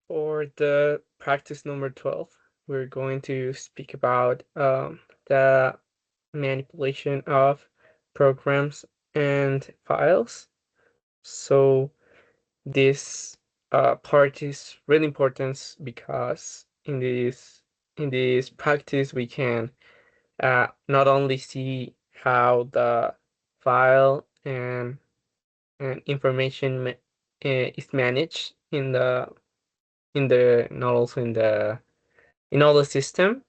For the practice number 12, we're going to speak about the manipulation of programs and files. So this part is really important because in this practice we can not only see how the file and information is managed in the not also in all the system,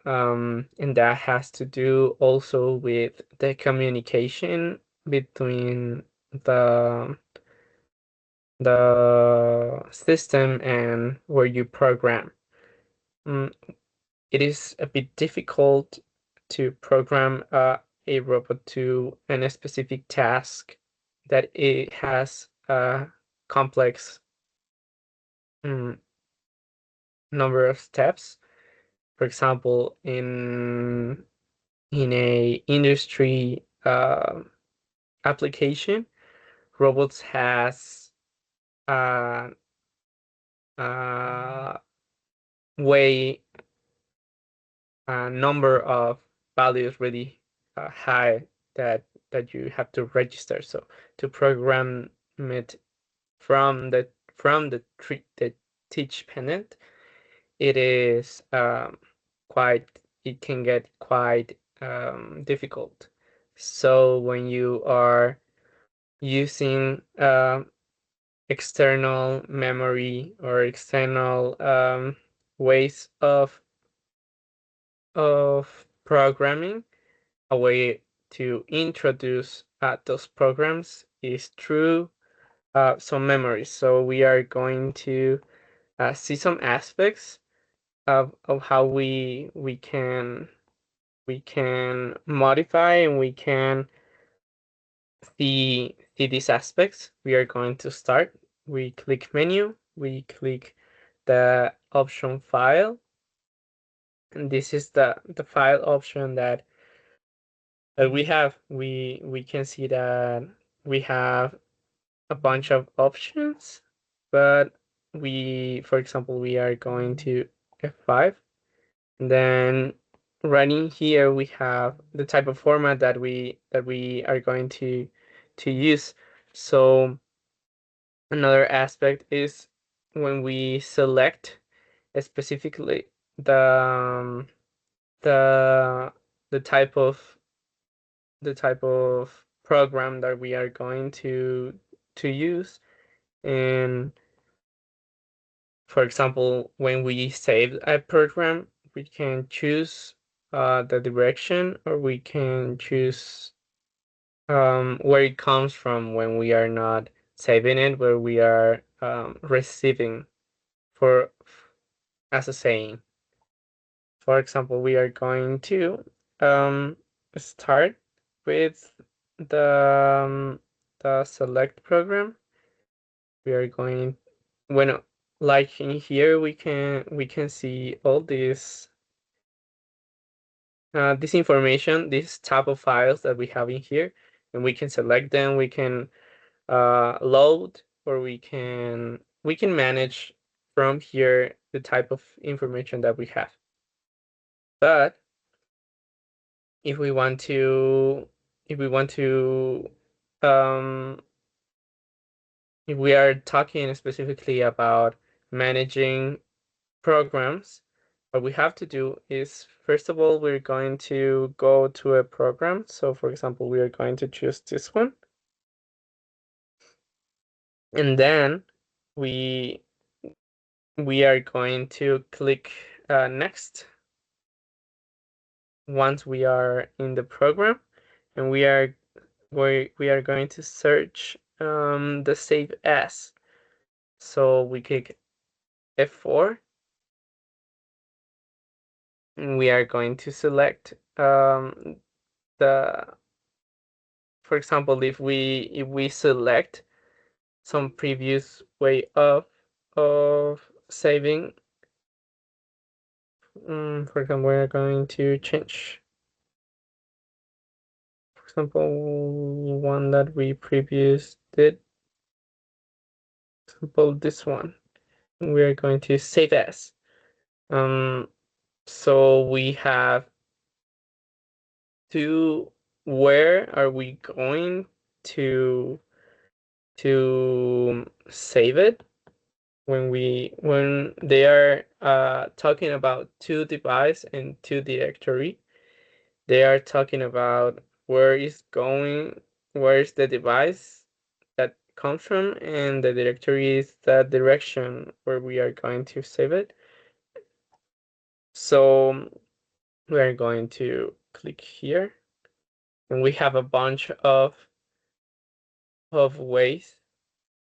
and that has to do also with the communication between the the system and where you program. Mm, it is a bit difficult to program a robot to a specific task that it has a complex mm, number of steps. For example, in a industry application, robots has a, a way a number of values really high that you have to register. So to program it from the teach panel, it is quite it can get quite difficult. So when you are using external memory or external ways of programming, a way to introduce those programs is through some memories. So we are going to see some aspects of how we can modify and we can see these aspects. We are going to start. We click menu, we click the option file, and this is the file option that we have. We can see that we have a bunch of options, but for example, we are going to F5. And then right in here we have the type of format that we are going to use. So another aspect is when we select specifically the um, the the type of the type of program that we are going to use. And for example, when we save a program, we can choose the direction, or we can choose where it comes from when we are not saving it, where we are receiving for as a saying. For example, we are going to um, start with the select program. We are going when like in here we can see all this information, this type of files that we have in here, and we can select them. We can load, or we can manage from here the type of information that we have. But if we want to if we want to um if we are talking specifically about managing programs, what we have to do is, first of all, we're going to go to a program. So for example, we are going to choose this one, and then we we are going to click next once we are in the program, and we are going to search the save as. So we click F4, and we are going to select the for example, if we select some previous way of saving, for example, we're going to change, for example, one that we previous did, for example, this one. we're going to save as. So we have to, where are we going to save it? When they are talking about two device and two directory, they are talking about where is the device that comes from, and the directory is the direction where we are going to save it. So we are going to click here, and we have a bunch of ways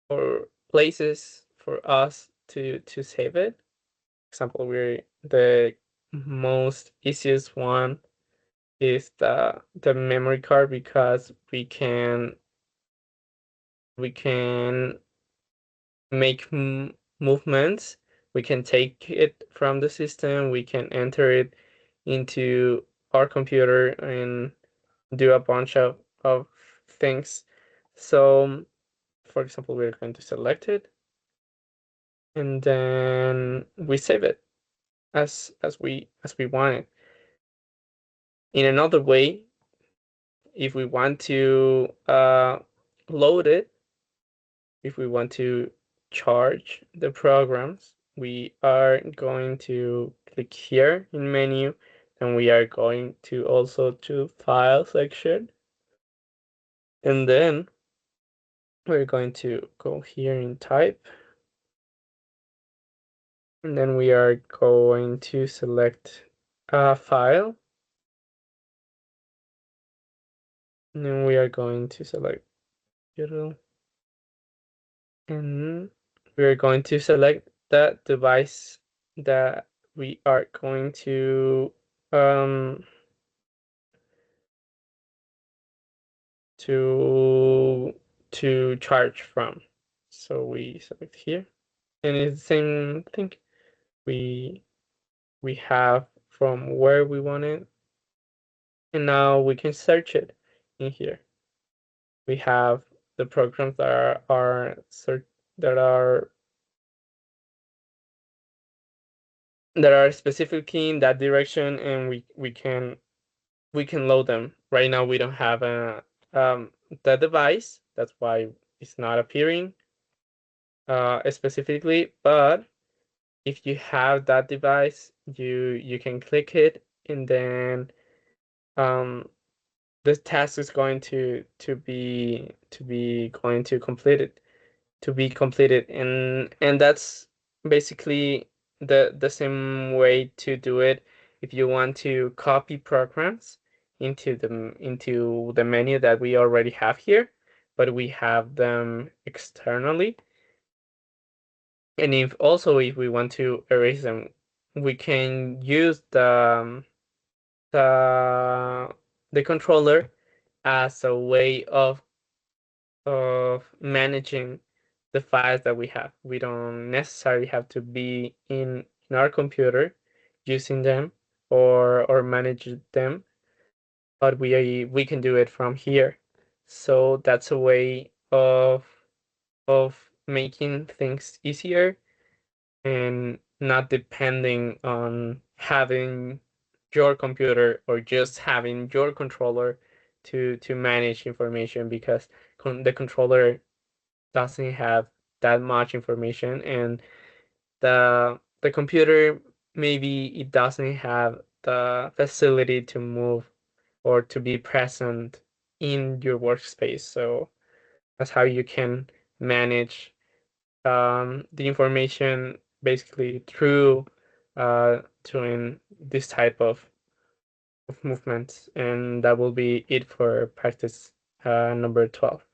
or places for us to save it. For example, we're the most easiest one is the memory card, because we can make movements. We can take it from the system, we can enter it into our computer and do a bunch of things. So for example, we're going to select it, and then we save it as we want it. In another way, if we want to load it, if we want to charge the programs, we are going to click here in menu, and we are going to also to file section, and then we're going to go here in type, and then we are going to select a file, and then we are going to select digital, and we are going to select that device that we are going um to charge from. So we select here, and it's the same thing. We we have from where we want it, and now we can search it in here. We have the programs that are specifically in that direction, and we can load them. Right now we don't have the device, that's why it's not appearing specifically, but if you have that device, you can click it, and then um the task is going to be going to complete it to be completed, and that's basically the same way to do it if you want to copy programs into the menu that we already have here, but we have them externally. And if we want to erase them, we can use the the controller as a way of managing the files that we have. We don't necessarily have to be in our computer using them or manage them, but we can do it from here. So that's a way of making things easier and not depending on having your computer or just having your controller to manage information, because the controller doesn't have that much information, and the computer, maybe it doesn't have the facility to move or to be present in your workspace. So that's how you can manage the information basically through doing this type of movements. And that will be it for practice number 12.